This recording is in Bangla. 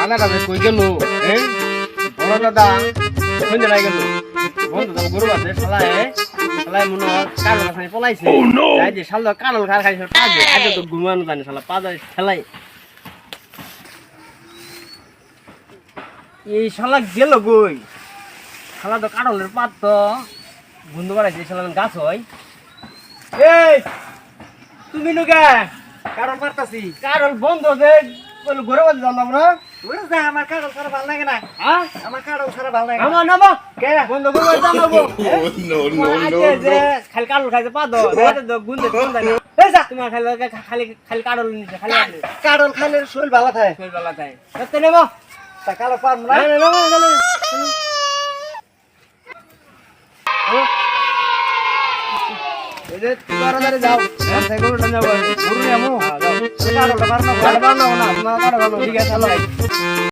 আনাটা যে কই গেল বড় দাদা কোন জায়গায় গেল বন্ধু তো গরু আছে শালায় মনে হয় কারোর কাছে পলাইছে যাই যে শালা কারোর খার খাইছে পাজে আজ তো ঘুমানো জানি শালা পাজে ঠেলাই এই শালা গেল কই শালা তো কারলের পাত তো বন্ধু বাড়াইছে শালা গাছ হয় এই তুমি নুকে কারণ পারতাছি কারল বন্ধ যে ঘরে বাজে জানলাম না ওরে যা আমার কারণ ছাড়া ভালো লাগে না হ্যাঁ আমার কারণ ছাড়া ভালো লাগে না আমার নামা কে বন্ধ করে জানাবো no, যে খালি কারল খাইতে পাদো তো গুনতে কোন জানি এই যা তোমার খালি খালি কারল নিছে খালি আপনি কারণ খাইলে শরীর ভালো থাকে শরীর বেলা তাই সত্যি নেবো তা কালো পারম না না না না না এই যে তোমার যাও হ্যাঁ সেই গরুটা যাবো গরু নেমু যাও কারণটা পারম না কারো বানো না তোমার কারো বানো ঠিক আছে চলো